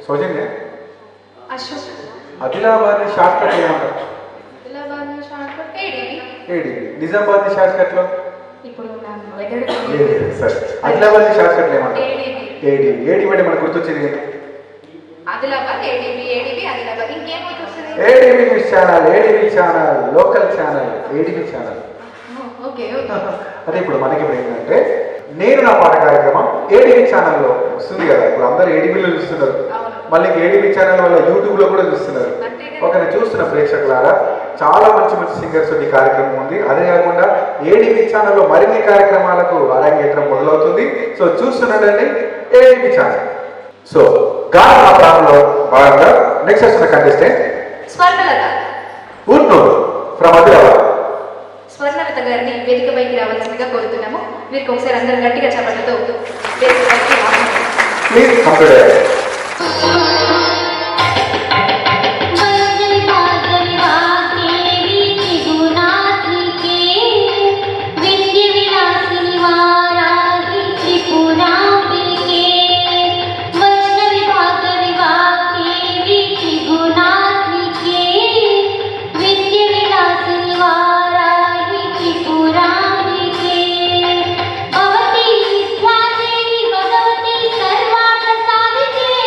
సౌజన్య Ashok. Adilabad shortcut ఏమంటారు? Adilabad shortcut ADB. Nizamabad short కట్లో ఇప్పుడు నాకు వెదర్ లేదు సరే. ఆదిలాబాద్ షార్ట్ కట్లు ఏమంటారు? ఏడీబీ. ఏడీబీ అంటే మనకు గుర్తొచ్చేది ఏంటి? ఆదిలాబాద్ ఏడీబీ ఆదిలాబాద్ ఇంకేమవుతుంది? ADB news channel, ADB channel, local channel, ADB channel. Okay. అదే ఇప్పుడు మనకి ఇప్పుడు ఏంటంటే నేను నా పాట కార్యక్రమం ఏడీబీ ఛానల్లో వస్తుంది కదా. ఇప్పుడు అందరూ ఏడీబీలో చూస్తున్నారు, మళ్ళీ ఏడీబీ ఛానల్ వల్ల యూట్యూబ్లో కూడా చూస్తున్నారు. ఒకరిని చూస్తున్న ప్రేక్షకులారా, చాలా మంచి మంచి సింగర్స్ ఈ కార్యక్రమం ఉంది. అదే కాకుండా ఏడీబీ ఛానల్లో మరిన్ని కార్యక్రమాలకు అరంగేట్రం మొదలవుతుంది. సో చూస్తున్నాడండి ఏడీబీ ఛానల్. సో గాన ప్రారంభంలో భాగంగా నెక్స్ట్ వస్తున్న కంటెస్టెంట్ స్వర్ణలత ఊట్నూరు ఫ్రమ్ ఆదిలాబాద్. స్వర్ణలత గారిని వేదికపైకి రావాల్సిందిగా కోరుతున్నాము. వీరికి ఒకసారి అందరూ గట్టిగా చప్పట్లతో వేదికపైకి ప్లీజ్ కంప్లీట్. भवती विद्या देवी भगवती सर्वार्थ साधिके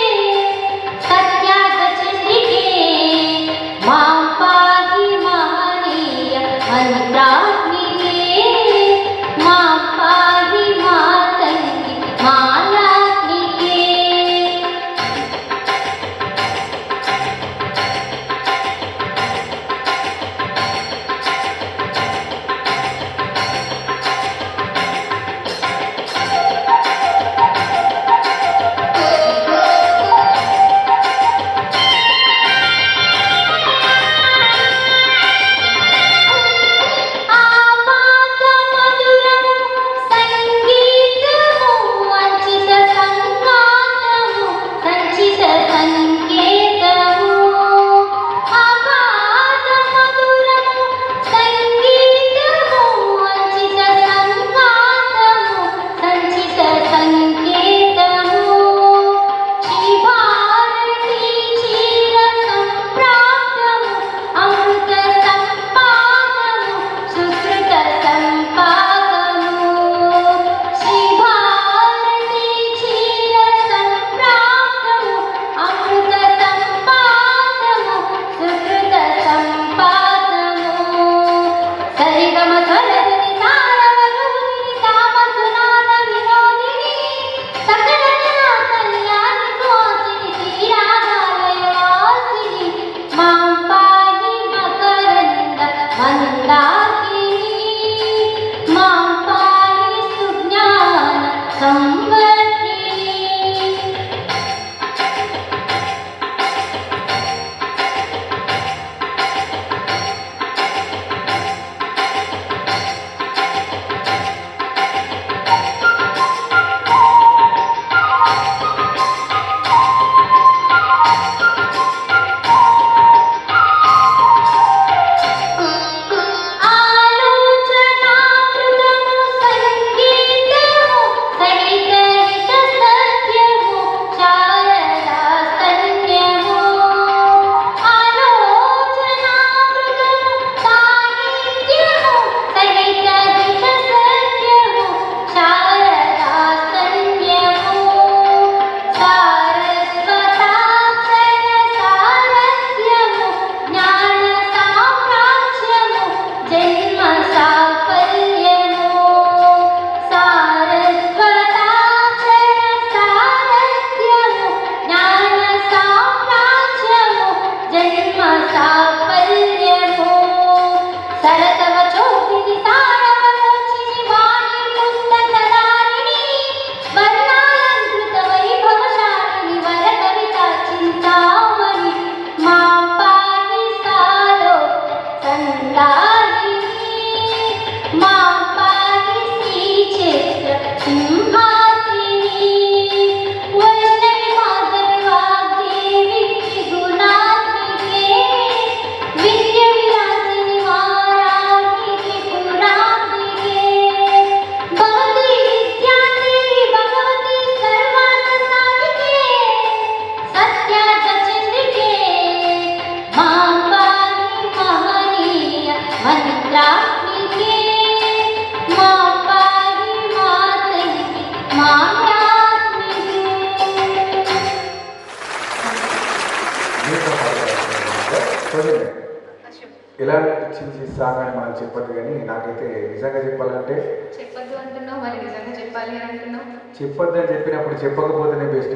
ఎలా అనిపించింది సాంగ్ అని మనం చెప్పొద్దు, కానీ నాకైతే నిజంగా చెప్పాలంటే చెప్పొద్దు అంటున్నావు, మరి నిజంగా చెప్పాలి అని అంటున్నావు. చెప్పొద్దు అని చెప్పినప్పుడు చెప్పకపోతేనే బెస్ట్,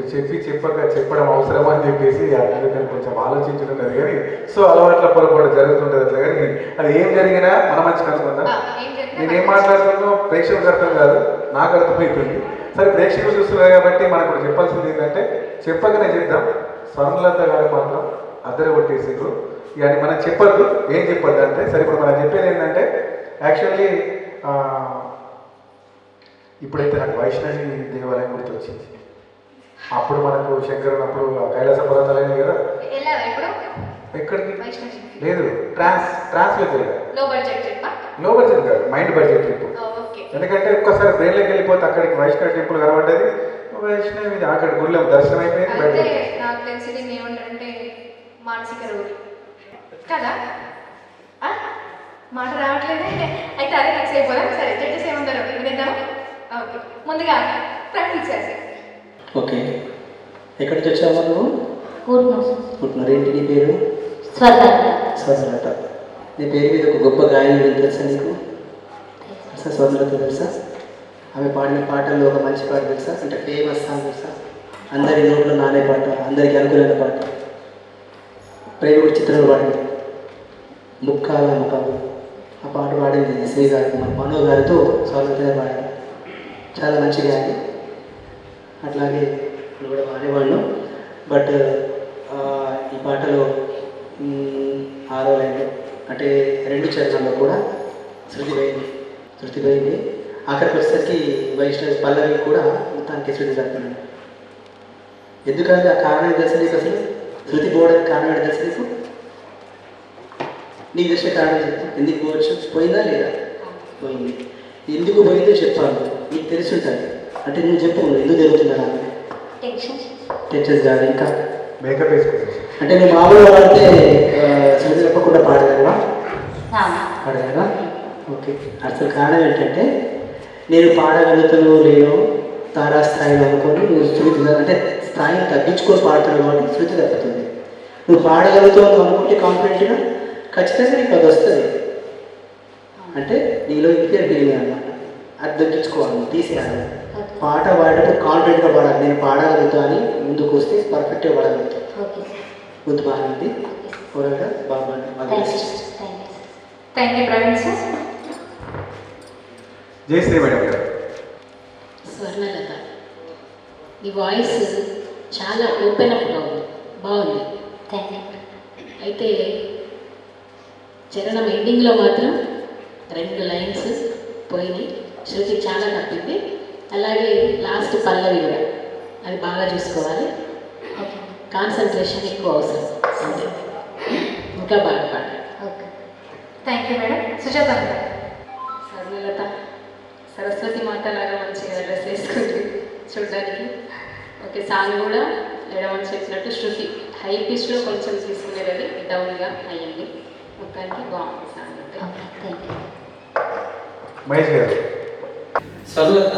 చెప్పడం అవసరమా అని చెప్పేసి అందుకని కొంచెం ఆలోచించుతున్నది. కానీ సో అలవాట్ల పొరపాటు జరుగుతుంటుంది అట్లా. కానీ అది ఏం జరిగినా మన మంచిగా అనుకుందా. నేనేం మాట్లాడుతున్నా ప్రేక్షకులకు అర్థం కాదు, నాకు అర్థమవుతుంది. సరే ప్రేక్షకులు చూస్తున్నారు కాబట్టి మనకు ఇప్పుడు చెప్పాల్సింది ఏంటంటే చెప్పకనే చేద్దాం. స్వర్ణలత గారు మాత్రం అద్దరు కొట్టేసిండ్రు. ఇక అది మనం చెప్పొద్దు, ఏం చెప్పొద్దు అంటే సరే ఇప్పుడు మనం చెప్పేది ఏంటంటే యాక్చువల్లీ ఇప్పుడైతే నాకు వైష్ణవి దేవాలయం గుర్తొచ్చింది. అప్పుడు మనకు శంకర్ ఉన్నప్పుడు కైలాస పర్వతాలైనవి కదా. ఎక్కడికి లేదు, ట్రాన్స్లేట్ లో బడ్జెట్ కాదు, మైండ్ బడ్జెట్ ట్రిప్. ఎందుకంటే ఒక్కసారి బ్రెయిన్లోకి వెళ్ళిపోతే అక్కడికి వైష్ణవి టెంపుల్ కనబడ్డది. వైష్ణవి అక్కడ గుళ్ళో దర్శనం అయిపోయింది. నాకు తెలిసింది ఏమంటారంటే మానసిక రోగి కదా, మాట రావట్లేదే. అయితే అదే ఫిక్స్ అయిపోదాం. సరే జడ్జెస్ ఏమంటారు వినేద్దాం. ఓకే, ముందుగా ప్రాక్టీస్ చేసి. ఓకే, ఎక్కడి నుంచి వచ్చావా నువ్వు? పుట్టినారు. ఏంటి నీ పేరు? స్వర్ణలత. నీ పేరు మీద ఒక గొప్ప గాయని తెలుసా నీకు? స్వర్ణలత తెలుసా? ఆమె పాడిన పాటల్లో ఒక మంచి పాట తెలుసా? అంటే ఫేమస్ సాంగ్ తెలుసా? అందరి నోట్లో నానే పాట, అందరికీ అనుకూలమైన పాట, ప్రేమ చిత్రంలో పాడింది ముక్కాల ముఖాలు. ఆ పాట పాడింది శ్రీ గారు, మనో గారితో స్వర్ణలత పాడింది. చాలా మంచిగా అని అట్లాగే ఇప్పుడు కూడా పాడేవాళ్ళు. బట్ ఈ పాటలో 6వ లైన్లో అంటే 2 చరణాల్లో కూడా శృతి పోయింది. ఆఖరికి వచ్చేసరికి వైష్ణవి పల్లవి కూడా మొత్తానికి శృతి జరుగుతున్నాడు. ఎందుకంటే ఆ కారణం తెలుసు నీకు? అసలు శృతి పోవడానికి కారణం ఏంటి తెలుసు నీకు? నీకు తెలిసిన కారణం చెప్తా. ఎందుకు పోవచ్చు? పోయిందా లేదా? పోయింది. ఎందుకు పోయిందో చెప్పాను, నీకు తెలిసి ఉంటుంది. అంటే నువ్వు చెప్పు, ఎందుకు జరుగుతుందా? నాకు టెన్షన్స్ కాదు, ఇంకా మేకప్ వేసుకుంటాను. అంటే నువ్వు మామూలుగా పాడితే శృతి చెప్పకుండా పాడగలవా? ఓకే. అసలు కారణం ఏంటంటే నేను పాడగలుగుతాను లేను తారాస్థాయిలో అనుకోని నువ్వు శృతి అంటే స్థాయిని తగ్గించుకొని పాడుతున్నావు కాబట్టి శృతి తగ్గుతుంది. నువ్వు పాడగలుగుతావు అనుకుంటే కాన్ఫిడెంట్గా ఖచ్చితంగా నీకు అది వస్తుంది. అంటే నీలో ఇంకేర్ ఫీలింగ్ అనమాట. అది తగ్గించుకోవాలి, తీసేయాలి. పాట పాడేటప్పుడు కాన్ఫిడెంట్గా పాడాలి. నేను పాడగలుగుతా అని ముందుకు వస్తే పర్ఫెక్ట్గా పాడగలుగుతాను. ముందు బాగుంది, ఓరల్గా బాగుంది. Thank you Praveen sir. Jayashree madam గారు. స్వర్ణలత, ఈ వాయిస్ చాలా ఓపెన్ అప్గా ఉంది, బాగుంది. అయితే చరణం ఎండింగ్లో మాత్రం 2 లైన్స్ పోయినాయి, శృతి చాలా తప్పింది. అలాగే లాస్ట్ పల్లవి కూడా అది బాగా చూసుకోవాలి. కాన్సన్ట్రేషన్ ఎక్కువ అవసరం, అంతే. ఇంకా బాగా పాడాలి. Thank you madam. Sujatha madam. Swarnalatha Saraswati మాటలాగా మంచిగా డ్రెస్ వేసుకుంది చూడడానికి. ఓకే, సాంగ్ కూడా ఎడమని చెప్పినట్టు శృతి హై పిచ్లో కొంచెం తీసుకునేది, అది డౌన్గా అయ్యింది. మొత్తానికి బాగుంది సాంగ్. అంటే మహేష్ గారు. స్వర్ణలత,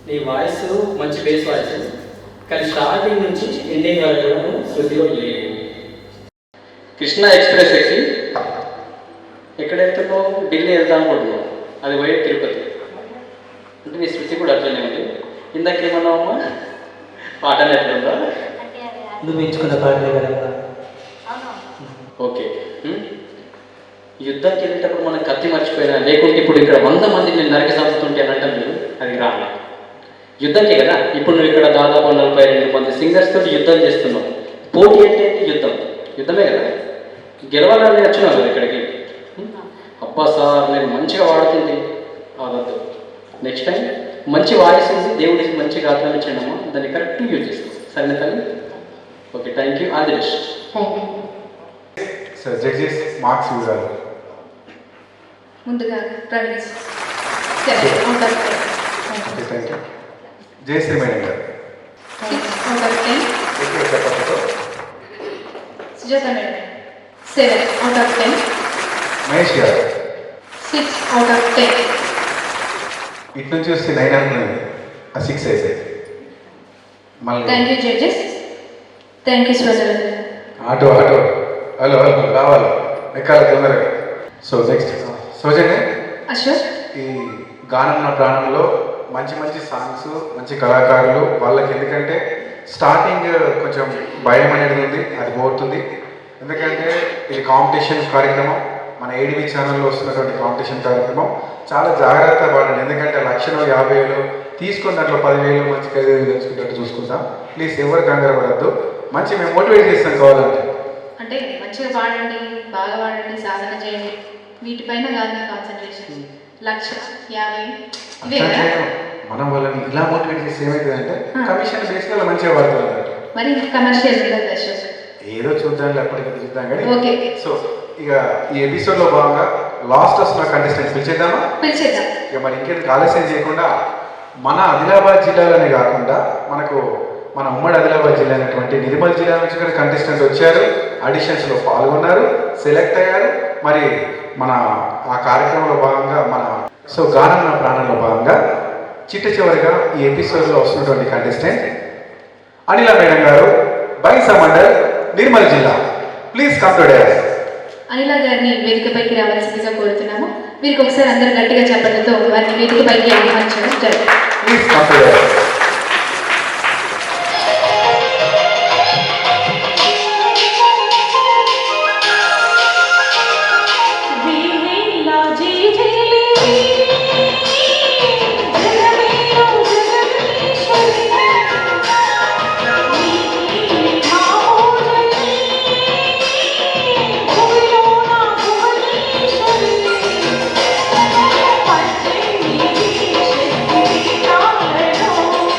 నీ వాయిస్ మంచి బేస్ వాయిస్, కానీ స్టార్టింగ్ నుంచి ఎండింగ్ వరకు కూడా శృతిలో లేదు. కృష్ణా ఎక్స్ప్రెస్ ఎక్కి ఎక్కడ వెళ్తున్నావు? ఢిల్లీ వెళ్తా అనుకుంటున్నావు, అది పోయే తిరుపతి. అంటే నీ శృతి కూడా అట్లనే ఉంది. ఇందాకేమన్నావమ్మా? పాటలు ఎట్లుందా? నువ్వు ఎంచుకున్న పాటలే కదా. ఓకే, యుద్ధానికి వెళ్ళేటప్పుడు మనం కత్తి మర్చిపోయినా, లేకుంటే ఇప్పుడు ఇక్కడ 100 మందిని నేను నరికి చంపుతుంటే అని అంటాను మీరు, అది రాలే. యుద్ధంకే కదా. ఇప్పుడు నువ్వు ఇక్కడ దాదాపు 42 మంది సింగర్స్ తోటి యుద్ధం చేస్తున్నావు. పోటీ అంటే యుద్ధమే కదా. గెలవాలని వచ్చినావు కదా ఇక్కడికి. అబ్బా సార్ నేను మంచిగా వాడుతుంది అవద్దు. నెక్స్ట్ టైం మంచి వాయిస్ ఉంది, దేవుడికి మంచి గాత్రం ఇచ్చాడమ్మా, దాన్ని కరెక్ట్ యూజ్ చేసుకో. సరేనా తల్లి? Okay, thank you, all the best. Sir judges marks ఇవ్వాలి. ముందుగా Praveen okay, thank you. Jayashree madam గారు. 6/10. సుజాత మేడం 7/10. మహేష్ గారు. 6/10. ఇటు నుంచి వస్తే 9 అనుకున్నది, ఆ 6 అయితే మళ్ళీ. Thank you judges. Thank you Swarnalatha. Auto hello రావాలి. ఎక్కాలి తొందరగా. సో నెక్స్ట్ సౌజన్య, అశోక్. ఈ గానం నా ప్రాణంలో మంచి మంచి సాంగ్స్, మంచి కళాకారులు వాళ్ళకి, ఎందుకంటే స్టార్టింగ్ కొంచెం భయం అనేది ఉంది, అది పోతుంది. ఎందుకంటే ఇది కాంపిటీషన్ కార్యక్రమం, మన ఏడివి ఛానల్లో వస్తున్నటువంటి కాంపిటీషన్ కార్యక్రమం. చాలా జాగ్రత్త పడండి, ఎందుకంటే 1,50,000 తీసుకున్న దాంట్లో 10,000 మంచి ఖరీదు తెచ్చుకున్నట్టు చూసుకుంటాం. ప్లీజ్ ఎవరు కంగారు పడద్దు, మంచి మేము మోటివేట్ చేస్తాం కావాలంటే. అంటే మంచిగా పాడండి, బాగా పాడండి, సాధన చేయండి, వీటిపైన కాదు మీ కాన్సన్ట్రేషన్. 1,50,000 ఇవే కదా. మనం వాళ్ళని ఇలా మోటివేట్ చేస్తే ఏమవుతుందంటే కమిషన్ బేస్గా వాళ్ళు మంచిగా పడతారు అన్నట్టు. మరి కమర్షియల్ ఉండదు అశోక్. ఏదో చూద్దాం, అప్పటికి చూద్దాం కానీ. ఓకే. సో ఇక ఈ ఎపిసోడ్లో భాగంగా లాస్ట్ వస్తున్న కంటెస్టెంట్స్ పిలిచేద్దామా? పిలిచేద్దాం. ఇక మరి ఇంకేందుకు ఆలస్యం చేయకుండా, మన ఆదిలాబాద్ జిల్లాలోనే కాకుండా మనకు మన ఉమ్మడి ఆదిలాబాద్ జిల్లా అయినటువంటి నిర్మల్ జిల్లా నుంచి కూడా కంటెస్టెంట్ వచ్చారు, ఆడిషన్స్లో పాల్గొన్నారు, సెలెక్ట్ అయ్యారు. మరి మన ఆ కార్యక్రమంలో భాగంగా సో గానం నా ప్రాణంలో భాగంగా చిట్ట చివరిగా ఈ ఎపిసోడ్లో వస్తున్నటువంటి కంటెస్టెంట్ అనిల మేడం గారు, బైసా మండల్, నిర్మల్ జిల్లా. Please come to dance. Anila గారిని వేదికపైకి రావాల్సిందిగా కోరుతున్నాము. వీరికి ఒకసారి అందరూ గట్టిగా చెప్పడంతో వారిని వేదికపైకి ఆహ్వానించడం జరుగుతుంది. Please come to dance. Thank you.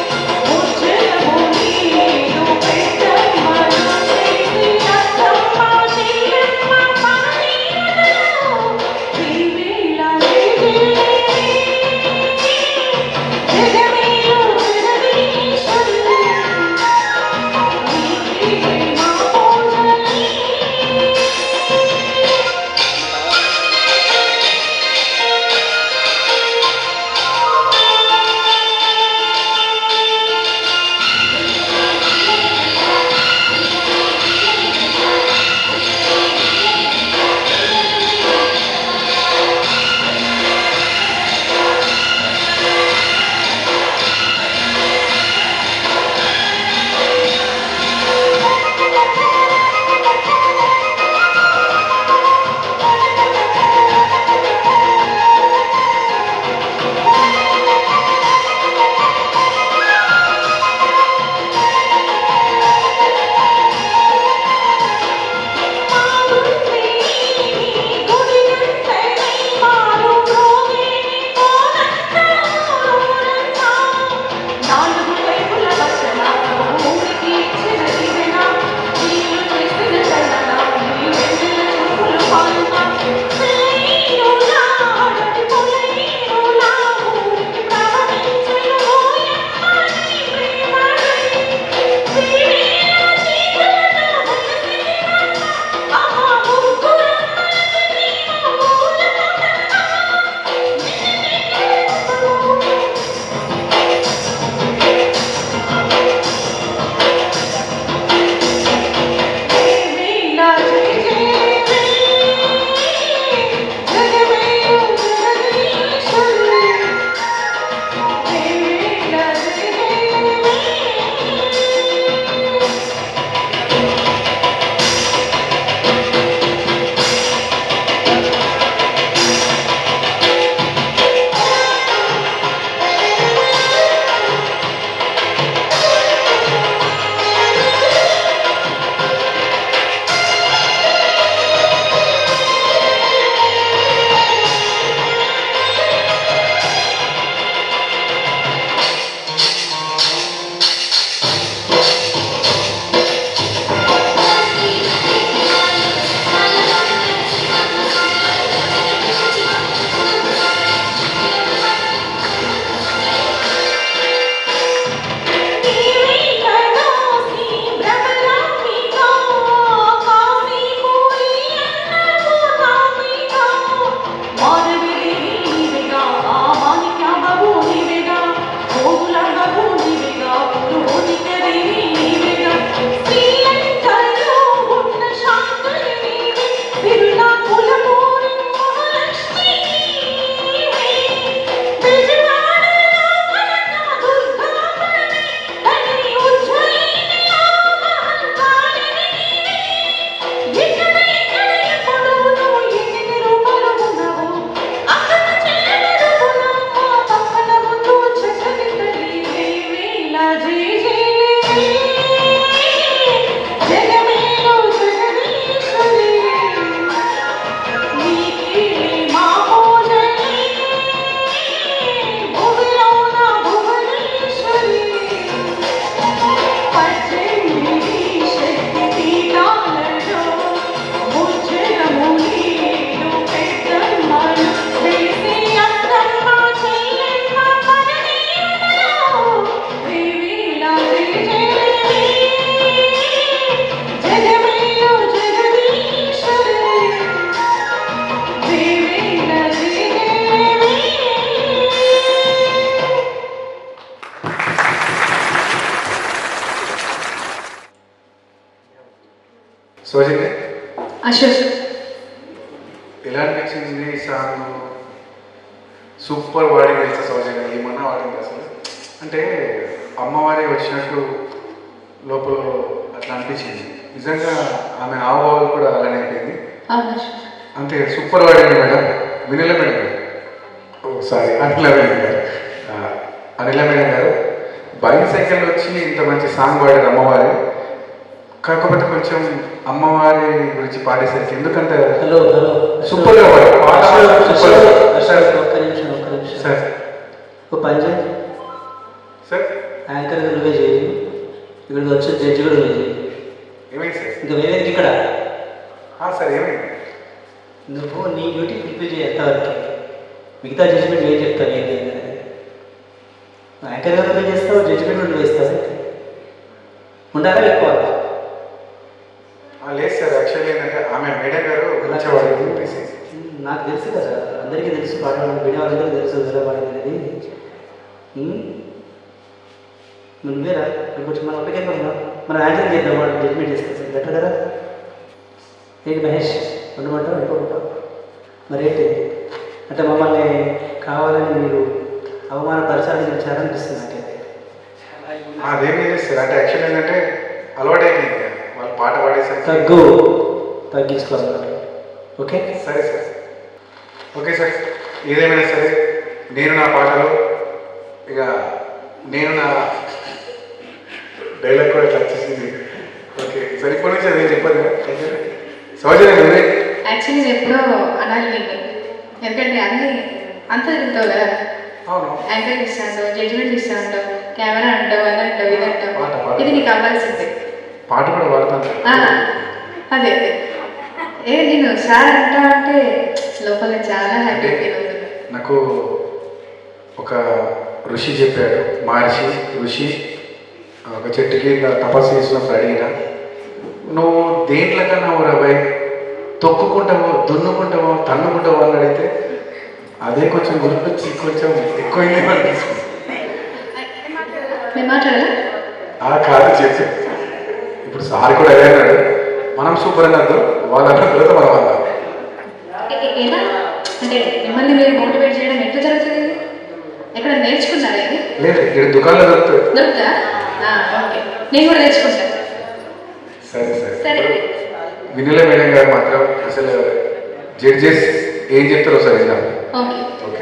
ఎలా అనిపించింది ఈ సాంగ్? సూపర్ వాడింది తెలుసా సౌజన్య, ఏమన్నా వాడింది అసలు. అంటే అమ్మవారి వచ్చినట్టు లోపల అట్లా అనిపించింది. నిజంగా ఆమె హావభావాలు కూడా అలానే అయిపోయింది. అంతే సూపర్ వాడింది మేడం. వినిల మేడం గారు, సారీ అనిల మేడం గారు, అనిల మేడం గారు బైసైకిల్ వచ్చి ఇంత మంచి సాంగ్ పాడారు అమ్మవారి. కాకపోతే కొంచెం అమ్మవారి గురించి పాడేసరికి ఎందుకంటే హలో సూపర్గా పాడారు. ఒక్క నిమిషం సార్ ఒక పని చేయి, సార్ యాంకర్ నువ్వే చేయి, ఇక్కడ వచ్చే జడ్జి కూడా నువ్వే చేయి. ఏమైంది సార్? ఇంకా వేరేది ఇక్కడ సార్ ఏమైంది? నువ్వు నీ డ్యూటీ ఫుల్ఫిల్ చేయి ఎంతవరకు, మిగతా జడ్జిమెంట్ ఏం చెప్తాను ఏంటి యాంకర్ గారు నువ్వే చేస్తావు, జడ్జిమెంట్ నువ్వు వేస్తావు. ఉండాలా ఎక్కువ లేదు సార్, యాక్చువల్లీ ఏంటంటే ఆమె మేడం గారు గురించి వాడింది. నాకు తెలుసు కదా, అందరికీ తెలుసు, పాడడం వినేవాళ్ళందరికీ తెలుసు ఎలా పాడింది అనేది. నువ్వేరా కొంచెం మనం అప్పటికే మనం యాంకరింగ్ చేద్దాం, వాళ్ళు జడ్జిమెంట్ చేస్తాం సార్ బెటర్ కదా. ఏంటి మహేష్ ఉండమంటావు వెళ్ళిపోమంటావు? మరి ఏంటి అంటే మమ్మల్ని కావాలని మీరు అవమానపరచాలని వచ్చారనిపిస్తుంది నాకైతే. అదేమీ లేదు సార్, అంటే యాక్చువల్లీ ఏంటంటే అలవాటు అయిపోయింది వాళ్ళు పాట పాడేసరికి. తగ్గించుకోవాలి. ఓకే సరే సార్, ఓకే సార్. ఏదేమైనా సరే నేను నా పాటలో ఇక నేను నా డైలాగ్ కూడా ఇట్లా వచ్చేసింది. ఓకే సార్, ఇప్పటి నుంచి అదే చెప్పదు సౌజన్య నువ్వే. యాక్చువల్లీ నేను ఎప్పుడో అనాలి నీకు, ఎందుకంటే అన్నీ అంతా తిరుగుతావు కదా. అవును, యాంకర్ ఇస్తా అంటావు, జడ్జిమెంట్ ఇస్తా అంటావు, కెమెరా అంటావు, అది అంటావు, ఇది అంటావు. ఇది నీకు అవ్వాల్సిందే. పాట కూడా పాడతాను. అదే నేను సార్ అంటా అంటే లోపల చాలా హ్యాపీ ఫీల్ అవుతుంది. నాకు ఒక ఋషి చెప్పాడు, మహర్షి ఋషి ఒక చెట్టు కింద తపస్సు చేసినప్పుడు అడిగిన, నువ్వు దేంట్లో కన్నా ఓ రాబాయ్ తొక్కుకుంటావో దున్నుకుంటావో తన్నుకుంటావో అని అడిగితే అదే కొంచెం గుర్తొచ్చి కొంచెం ఎక్కువైంది అనిపిస్తుంది. నేను మాట్లాడాలా? కాదు చెప్పి ఇప్పుడు సార్ కూడా అదే అన్నాడు, మనం సూపర్ అన్నద్దు వాళ్ళు అన్న తర్వాత మనం అన్నాం. ఎలా అంటే మిమ్మల్ని మీరు మోటివేట్ చేయడం ఎట్లా జరుగుతుంది? ఎక్కడ నేర్చుకున్నారా ఇది? లేదు, ఇక్కడ దుకాణంలో దొరుకుతుంది. దొరుకుతా? ఓకే, నేను కూడా నేర్చుకుంటాను. సరే సరే సరే. వినిల మేడం గారు మాత్రం అసలు జడ్జెస్ ఏం చెప్తారో సార్ ఇలా. ఓకే,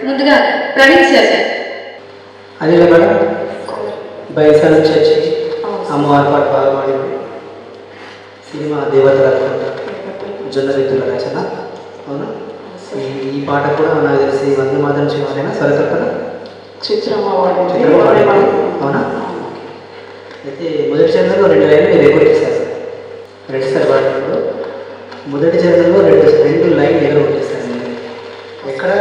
ముందుగా ప్రవీణ్ సార్. అనిల మేడం బయట నుంచి వచ్చి అమ్మవారి పాట బాగా పాడింది. సినిమా దేవతల జొన్న రైతుల రచన, అవునా? ఈ పాట కూడా నాకు తెలిసి వందే మాతరం సినిమాలైనా స్వరకల్పన చిత్రమా, అవునా? అయితే మొదటి చరణంలో 2 లైన్లు మీరు ఎగురు చేశారు. రెండుసారి పాడినప్పుడు మొదటి చరణంలో 2 లైన్లు ఎగురు కొట్టేస్తారు. ఎక్కడ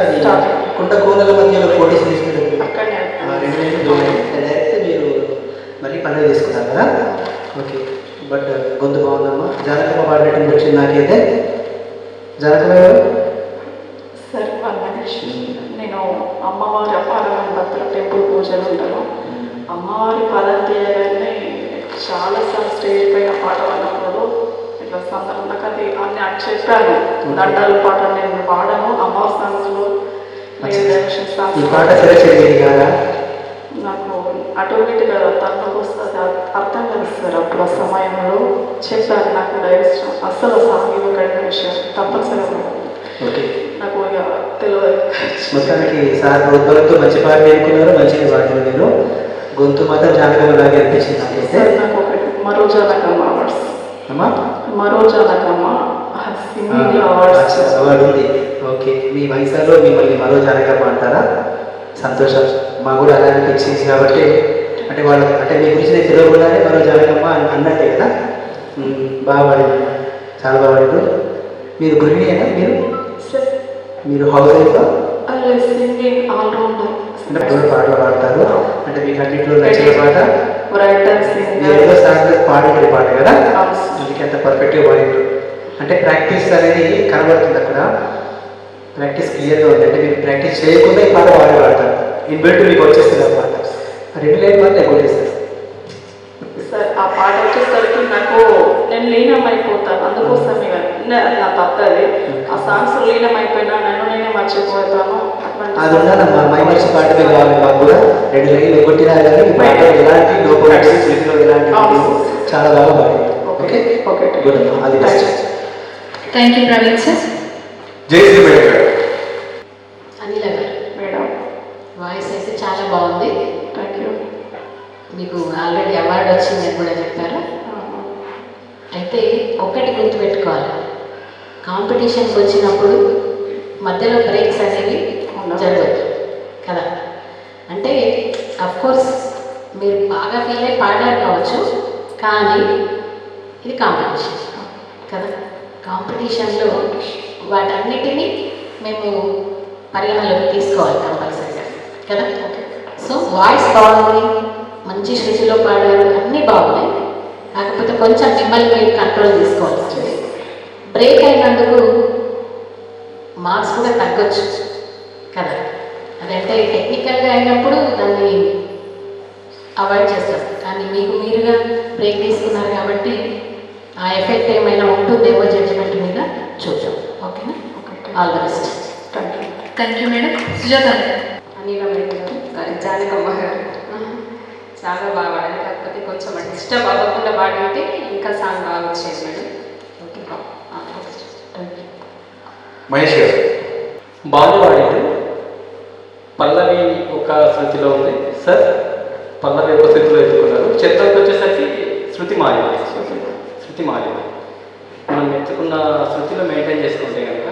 కుంట కోనల మధ్యలో పోటీ చేసినట్టు 2 లైన్లు డైరెక్ట్ మీరు మళ్ళీ పండుగ తీసుకున్నారు కదా. ఓకే, బట్ గొంతు బాగుందమ్మా. జానకమ్మ పాడినట్టు వచ్చింది నాకైతే. జానకమ్మ సార్ నేను అమ్మవారి అపారమైన భక్తుల టెంపుల్ పూజలు ఉంటాను. అమ్మవారి పదం తీయగానే చాలాసార్లు స్టేజ్ పైన పాట పాడినప్పుడు ఇట్లా సందర్భంగా అది అన్ని అటు చెప్పాను. దండాలు పాట నేను పాడను, అమ్మవారి సాంగ్స్లో ఈ పాట సెలెక్షన్ కదా. నాకు ఆటోమేటిక్గా తనకు వస్తుంది, అర్థం కలుస్తారు. అప్పుడు ఆ సమయంలో చెప్పారు నాకు డైరెక్షన్ అస్సలు సాంఘిక విషయం తప్పనిసరిగా ఓకే, నాకు ఇక తెలియదు. మొత్తానికి సార్ ఉద్భవంతో మంచి పాట నేర్చుకున్నారు, మంచిగా పాడినారు. నేను గొంతు మాత్రం జానకమ్మ లాగా అనిపించింది నాకైతే. నాకు ఒకటి మరో జానకమ్మ అవార్డ్స్, అమ్మా మరో జానకమ్మ సింగింగ్ అవార్డ్స్ అవార్డు ఉంది. ఓకే, మీ వయసులో మిమ్మల్ని మరో జానకమ్మ అంటారా? సంతోషం, మాకు కూడా అలా అనిపించింది. కాబట్టి అంటే వాళ్ళు అంటే మీ గురించి నేను తెలియకుండానే మరో జానకమ్మ అన్నట్టే కదా. బాగా పాడారు, చాలా బాగా పాడారు. మీరు గృహిణి అయినా మీరు హౌస్ వైఫ్? Singing allrounder. అంటే పాటలు పాడతారు అంటే మీకు అన్నింటిలో నచ్చిన పాట రైటర్ మీరు ఏదో సింగర్ సాంగ్ పాడిపడి పాట కదా, అందుకే అంత పర్ఫెక్ట్గా పాడిండ్రు. అంటే ప్రాక్టీస్ అనేది కనబడుతుంది అక్కడ, ప్రాక్టీస్ క్లియర్గా ఉంది. అంటే మీరు ప్రాక్టీస్ చేయకుండా ఈ పాట పాడతారు, ఇన్బిల్ట్ మీకు వచ్చేస్తుంది అన్నమాట. 2 లైన్ మాత్రం కొట్టేస్తారు. సార్ ఆ పాట వచ్చేసరికి నేను లీనం అయిపోతాను. అందుకోసం ఇక నా తప్పది. ఆ సాంగ్స్ లీనం అయిపోయిన మర్చిపోతాను అది ఉండాలమ్మా, మైమర్చి పాట మీద కావాలి మాకు కూడా 2 లైన్లు కొట్టినా కానీ ఈ పాట ఎలాంటి లోపల స్లిప్లో ఎలాంటి లేవు. చాలా బాగా పాడింది. ఓకే ఓకే గుడ్ అమ్మా, అది best. Thank you Praveen sir. Jayashree madam గారు. అనిల గారు మేడం వాయిస్ అయితే చాలా బాగుంది. Thank you. మీకు ఆల్రెడీ అవార్డు వచ్చిందని కూడా చెప్పారు. అయితే ఒక్కటి గుర్తుపెట్టుకోవాలి, కాంపిటీషన్కి వచ్చినప్పుడు మధ్యలో బ్రేక్స్ అనేవి జరగదు కదా. అంటే కోర్స్ మీరు బాగా ఫీల్ అయి పాడారు కావచ్చు, కానీ ఇది కాంపిటీషన్ కదా. కాంపిటీషన్లో వాటన్నిటినీ మేము పరిగణలోకి తీసుకోవాలి కంపల్సరీగా కదా. సో వాయిస్ బాగుంది, మంచి శృతిలో పాడారు, అన్నీ బాగున్నాయి. కాకపోతే కొంచెం మిమ్మల్ని మీరు కంట్రోల్ తీసుకోవాల్సి వచ్చింది. బ్రేక్ అయినందుకు మార్క్స్ కూడా తగ్గొచ్చు కదా. అదంటే టెక్నికల్గా అయినప్పుడు దాన్ని అవాయిడ్ చేస్తారు, కానీ మీకు మీరుగా బ్రేక్ తీసుకున్నారు కాబట్టి ఆ ఎఫెక్ట్ ఏమైనా ఉంటుందేమో జడ్జిమెంట్ మీద చూద్దాం. ఓకేనా? All the best. Thank you madam. Sujatha madam. Anila madam గారు, జానకమ్మ గారు చాలా బాగా పాడారు. కాకపోతే కొంచెం డిస్టర్బ్ అవ్వకుండా పాడితే ఇంకా సాంగ్ బాగా వచ్చేది madam. Okay thank you. Mahesh గారు. బాగా పాడారు. పల్లవి ఒక శృతిలో ఉంది సార్, పల్లవి ఒక శృతిలో ఎత్తుకున్నారు. చిత్రంకి వచ్చేసరికి శృతి మారింది. శృతి మారింది. మనం ఎత్తుకున్న శృతిలో మెయింటైన్ చేసుకుంటే కనుక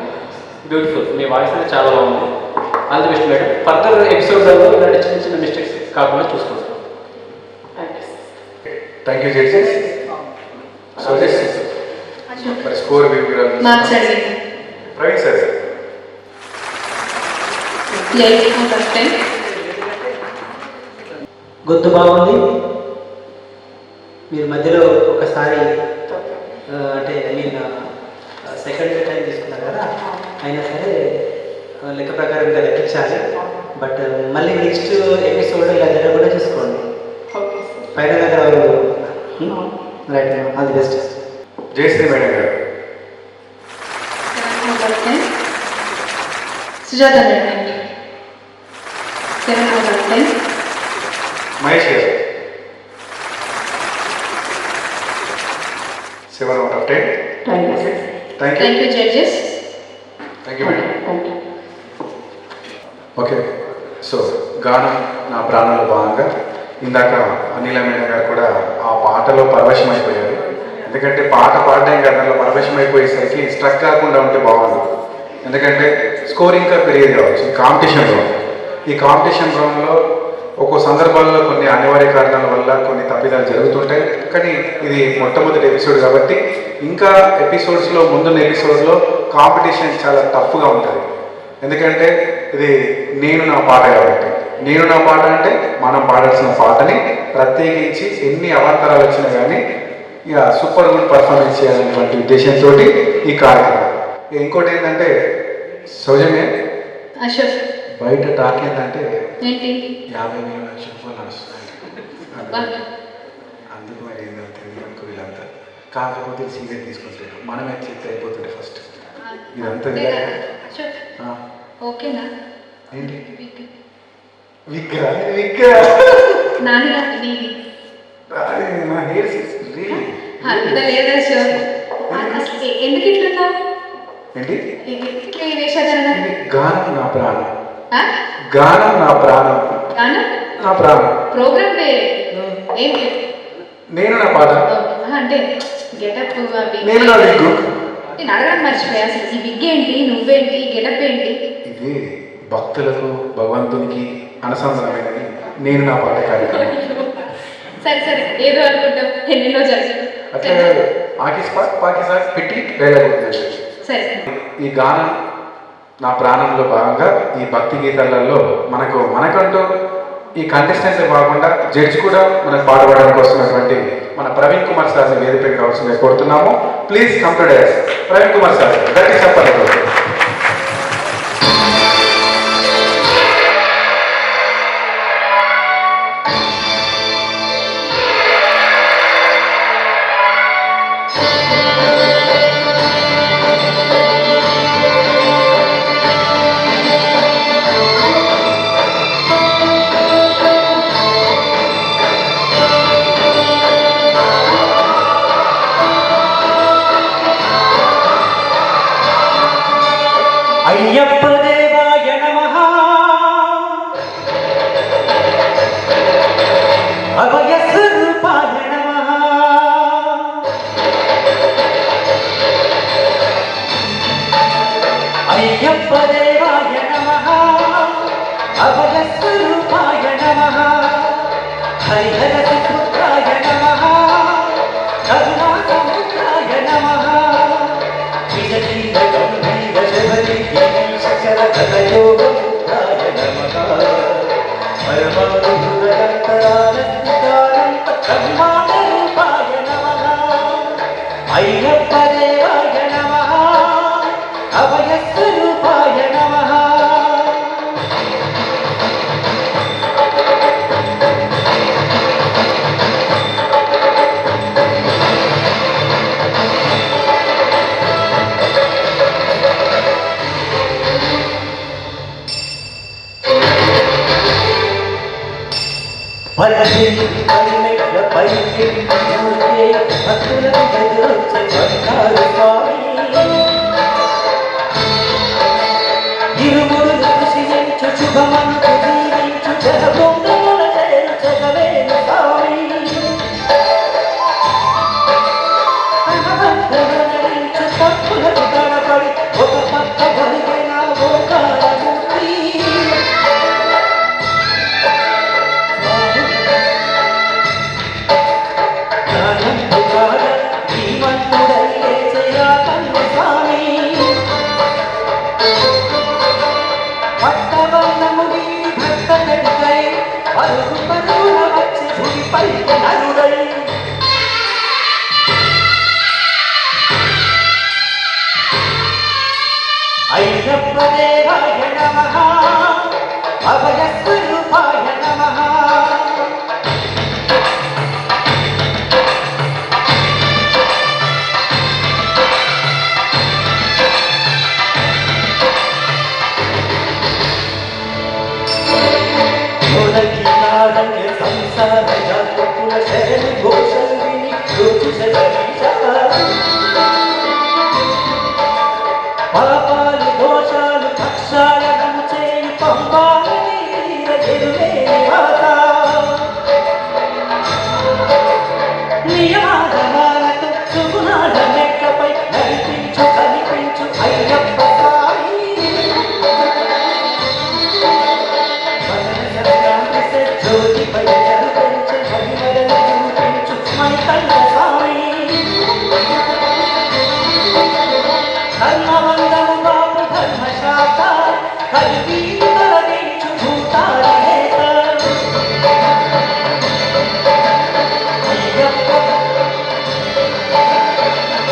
బ్యూటిఫుల్. మీ వాయిస్ అనేది చాలా బాగుంది. All the best madam. Further ఎపిసోడ్లలో ఇలాంటి చిన్న చిన్న మిస్టేక్స్ కాకుండా చూసుకుంటాం. Thank you Jayashree. సో మరి స్కోర్ మార్క్స్ అడిగింది. ప్రవీణ్ సార్. 8/10. గొంతు బాగుంది. మీరు మధ్యలో ఒకసారి అంటే నేను సెకండ్ టైం తీసుకున్నారు కదా, అయినా సరే లెక్క ప్రకారం ఇంకా లెక్కించాలి. బట్ మళ్ళీ నెక్స్ట్ ఎపిసోడ్ ఇలా జరగకుండా చూసుకోండి. ఫైనల్ దగ్గర right. All the best. Jayashree madam గారు. 7/10. సుజాత మేడం. 7/10. మహేష్ గారు. 7/10. Thank you. Thank you. Thank you judges. Thank you madam. Okay. So గానం నా ప్రాణంలో భాగంగా ఇందాక అనిల మేడం గారు కూడా ఆ పాటలో పరవశమైపోయారు. ఎందుకంటే పాట పాడడం కదా, దాంట్లో పరవశమైపోయేసరికి స్ట్రక్ కాకుండా ఉంటే బాగుంది. ఎందుకంటే స్కోర్ ఇంకా పెరిగేది కావచ్చు ఈ కాంపిటీషన్ రౌండ్లో ఒక్కో సందర్భాల్లో కొన్ని అనివార్య కారణాల వల్ల కొన్ని తప్పిదాలు జరుగుతుంటాయి. కానీ ఇది మొట్టమొదటి ఎపిసోడ్ కాబట్టి ఇంకా ఎపిసోడ్స్లో ముందున్న ఎపిసోడ్లో కాంపిటీషన్ చాలా టఫ్గా ఉంటుంది. ఎందుకంటే ఇది నేను నా పాట కాబట్టి, నేను నా పాట అంటే మనం పాడాల్సిన పాటని ప్రత్యేకించి ఎన్ని అవాంతరాలు వచ్చినా కానీ ఇక సూపర్ గుడ్ పర్ఫార్మెన్స్ చేయాలనేటువంటి ఉద్దేశంతో ఈ కార్యక్రమం. ఇంకోటి ఏంటంటే సౌజన్య, అశోక్ బయట టాక్ ఏంటంటే ఏంటి 50,000 లక్షల రూపాయలు నడుస్తున్నాయి. బా. అందుకు మరి ఏంటో తెలియదు అనుకో వీళ్ళంతా. కాకపోతే సీరియస్ తీసుకుంటారు, మనమే చెప్తే అయిపోతుండే ఫస్ట్ ఇదంతా. అశోక్ ఆ, ఓకేనా? ఏంటి విగ్. విగ్గా నాని నీది నా హెయిర్ అంత లేదా అశోక్? అసలు ఎందుకు ఇట్లున్నావు? ఏంటి ఇట్లా ఈ వేషధారణ? ఇది గానం నా ప్రాణం, ఆ? గానం నా ప్రాణం, గానం నా ప్రాణం. ప్రోగ్రామ్ వేరే ఏంటి? నేను నా పాట, అంటే గెటప్ అవి నేను నా విగ్గు. నేను అడగడం మర్చిపోయా. అసలు ఈ విగ్ ఏంటి, నువ్వేంటి, గెటప్ ఏంటి? ఇది భక్తులకు భగవంతునికి అనుసంధానమైనది నేను నా పాట కార్యక్రమం. సరే సరే ఏదో అనుకుంటాం, ఎన్నెన్నో జరిగింది. అట్లా పాకిస్తాన్ పెట్టి డైలాగ్ ఉంటుంది. సరే ఈ గానం నా ప్రాణంలో భాగంగా ఈ భక్తి గీతాలలో మనకంటూ ఈ కంటెస్టెంట్స్ కాకుండా జడ్జ్ కూడా మనకు పాల్గొనడానికి వస్తున్నటువంటి మన ప్రవీణ్ కుమార్ సార్ని వేదికపైకి రావాల్సిందిగా కోరుతున్నాము. Please come to dais. Praveen Kumar sir గట్టి చెప్పాలి. అయ్యప్ప దేవాయ నమః అభయ స్వరూపాయ నమః అయ్యప్ప దేవాయ నమః అభయ స్వరూపాయ నమః హరిహర సుపుత్రాయ నమః కరుణా సముద్రాయ నమః విజయీయ గంభీర శబరి శకర కలయోగముద్రాయ నమః పరమాణు హృదయంతరానంత బ్రహ్మాండ రూపాయ నమః అయ్యప్ప దేవాయ నమః అభయ స్వరూపాయ నమః అయ్యప్ప దేవాయ నమః అభయ స్వరూపాయ నమః సంసార కుల శరణి ఘోషల్ని రుచి పాపాలు దోషాలు పక్షాలను చేయి పంపాలని నియమాలతో సుగుణాల మెక్కపై నడిపించు కనిపించు అయ్యప్ప సాయి జ్యోతిపై కనిపించు మహిమలను చూపించు మైకండ స్వామి ధర్మవందము బాబు ధర్మశాస్త్ర కలిగి తొలగించు భూతాల నేత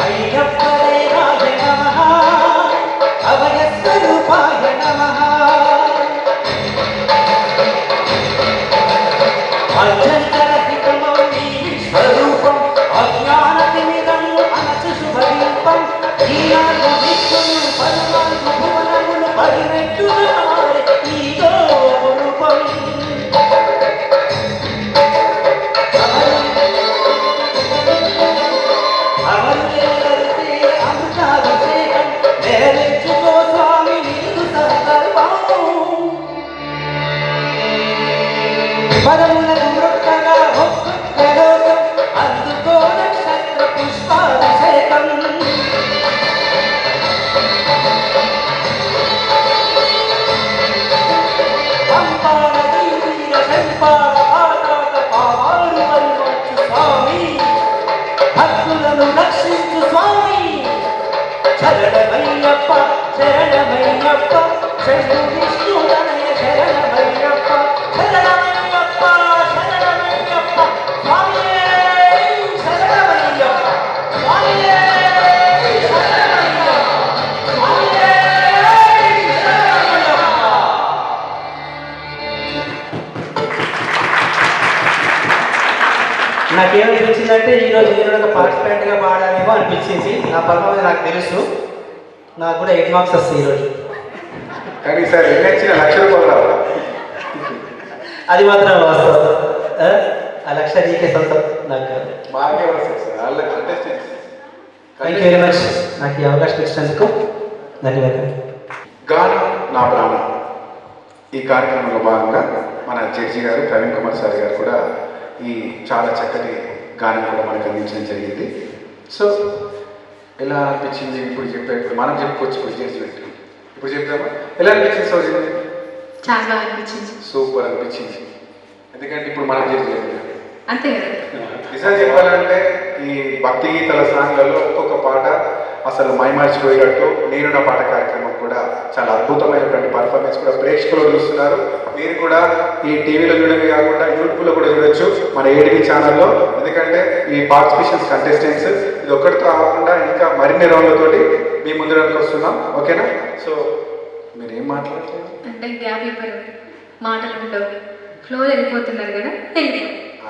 అయ్యప్ప దేవాయ నమః అభయ స్వరూపాయ నమః అజంతరహితమో నీ స్వరూపం అజ్ఞానతిమిరం అనచు శుభదీపం ఈనాడు విష్ణును పరమాత్మ భువనమును పరిమెట్టున మారే నీతో రూపం అమరులే అమృతాభిషేకం నేరెచ్చుకో స్వామి నీకు సంకల్పం పదములకు మృక్కగా ఒక్కొక్క లోకం అందుకో నక్షత్ర పుష్పాభిషేకం పంపాల దీవీర శంపాల పాతాక పావాలు పరివచ్చు స్వామి భక్తులను రక్షించు స్వామి శరణమయ్యప్ప శరణమయ్యప్ప శరణు విష్ణు తనయ శరణమయ్యప్ప శరణమయ్యప్ప శరణమయ్యప్ప స్వామియే శరణమయ్యప్ప స్వామియే శరణమయ్యప్ప స్వామియే శరణమయ్యప్ప. నాకేమనిపించిందంటే ఈరోజు నేను ఒక పార్టిసిపెంట్గా పాడాలేమో అనిపించింది. నా పర్ఫార్మెన్స్ నాకు తెలుసు, నాకు కూడా 8 మార్క్స్ వస్తాయి ఈరోజు. కానీ సార్ ఎన్ని వచ్చిన ₹1,00,000 రావాలా? అది మాత్రం వాస్తవం. ఆ లక్ష నీకే సొంతం, నాకు కాదు. మాకే వస్తుంది సార్, వాళ్ళ contestants. Thank you very much నాకు ఈ అవకాశం ఇచ్చినందుకు ధన్యవాదాలు. నా ప్రాణం ఈ కార్యక్రమంలో భాగంగా మన జడ్జి గారు ప్రవీణ్ కుమార్ సార్ గారు కూడా ఈ చాలా చక్కటి గానం కూడా మనకు అందించడం జరిగింది. సో ఎలా అనిపించింది ఇప్పుడు ఇప్పుడు మనం చెప్పుకోవచ్చు ఇప్పుడు జడ్జిమెంట్ ఇప్పుడు చెప్తామా ఎలా అనిపించింది సౌజన్య? చాలా బాగా అనిపించింది. సూపర్ అనిపించింది. ఎందుకంటే ఇప్పుడు మనం జడ్జి అంతే కదా. నిజంగా చెప్పాలంటే ఈ భక్తి గీతాల సాంగ్లలో ఒక్కొక్క పాట అసలు మైమర్చిపోయేటట్టు నేను నా పాట కార్యక్రమం కూడా చాలా అద్భుతమైనటువంటి పర్ఫార్మెన్స్ కూడా ప్రేక్షకులు చూస్తున్నారు. మీరు కూడా ఈ టీవీలో చూడడమే కాకుండా యూట్యూబ్లో కూడా చూడొచ్చు మన ఏడివి ఛానల్లో. ఎందుకంటే ఈ పార్టిసిపేషన్స్ కంటెస్టెంట్స్ ఇది ఒక్కటితో కాకుండా ఇంకా మరిన్ని రౌండ్లతోటి మీ ముందరకు వస్తున్నాం. ఓకేనా? సో మీరు ఏం మాట్లాడలేదు అంటే గ్యాప్ ఇవ్వరు, మాటలు ఉండవు, ఫ్లో వెళ్ళిపోతున్నారు కదా.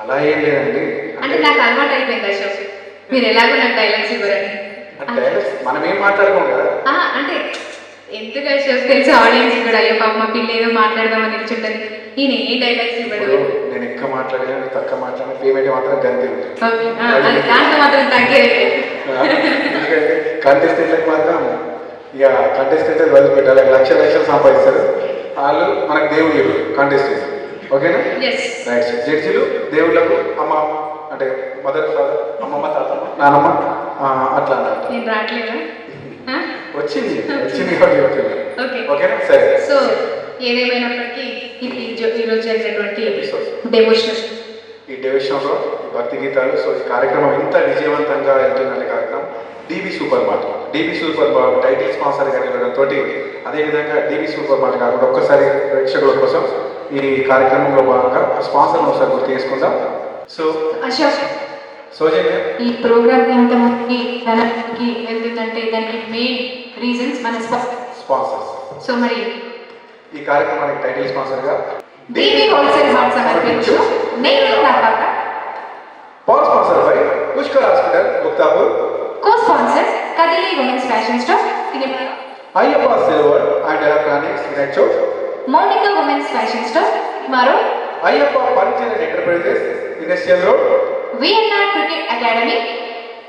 అలా ఏం లేదండి. అంటే నాకు అలవాటు అయిపోయింది అశోక్, మీరు ఎలాగో నాకు డైలాగ్స్ ఇవ్వరని. అంటే మనం ఏం మాట్లాడుకోం కదా. అంటే ఎందుకు అశోక్ తెలిసి ఆడియన్స్ కూడా అయ్యో పాప మా పిల్ల ఏదో మాట్లాడదామని నిల్చుంటది, ఈయన ఏ డైలాగ్స్ ఇవ్వడు. నేను ఎక్కువ మాట్లాడినా తక్కువ మాట్లాడినా పేమెంట్ మాత్రం గంతే దాంట్లో మాత్రం తగ్గేది. ఎందుకంటే కంటెస్టెంట్లకు మాత్రం ఇక కంటెస్టెంట్ వదిలిపెట్టాలి, లక్షలు సంపాదిస్తారు వాళ్ళు. మనకు దేవుళ్ళు కంటెస్టెంట్. ఓకేనా? రైట్. జడ్జిలు దేవుళ్ళకు అమ్మ అంటే మదర్ ఫాదర్, అమ్మమ్మ తాతమ్మ నానమ్మ అట్లా అన్నట్టు. నేను రావట్లేదా? వచ్చింది కాబట్టి ఓకేనా? సరే. సో ఏదేమైనప్పటికీ ఇది ఈరోజు జరిగినటువంటి డెవోషన్, ఈ డెవోషన్లో భక్తి గీతాలు. సో ఈ కార్యక్రమం ఇంత విజయవంతంగా వెళ్తుందనే కార్యక్రమం DB super mart. DB super mart title స్పాన్సర్గా నిలవడంతో అదేవిధంగా డిబి సూపర్ మార్ట్ కాకుండా ఒక్కసారి ప్రేక్షకుల కోసం ఈ కార్యక్రమంలో భాగంగా స్పాన్సర్ ఒకసారి గుర్తు చేసుకుందాం. సో అశోక్, సౌజన్య, ఈ ప్రోగ్రామ్ ఇంతమందికి ధనానికి వెళ్తుందంటే దానికి మెయిన్ రీజన్స్ మన స్పాన్సర్స్. సో మరి ఈ కార్యక్రమానికి టైటిల్ స్పాన్సర్గా డిబి హోల్సేల్ మార్ట్ సమర్పించు నేను నా పాట. Power sponsor by Pushkar hospital Guptapur. Co sponsor Kadili women's fashion store Tirumala. Ayyappa silver and electronics next. Mounika women's fashion store మరో. Ayyappa furniture and enterprises industrial road. VNR cricket academy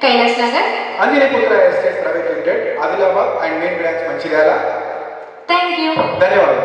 Kailas Nagar. Anjaniputra estate private limited Adilabad and main branch Mancherial. Thank you. ధన్యవాదాలు.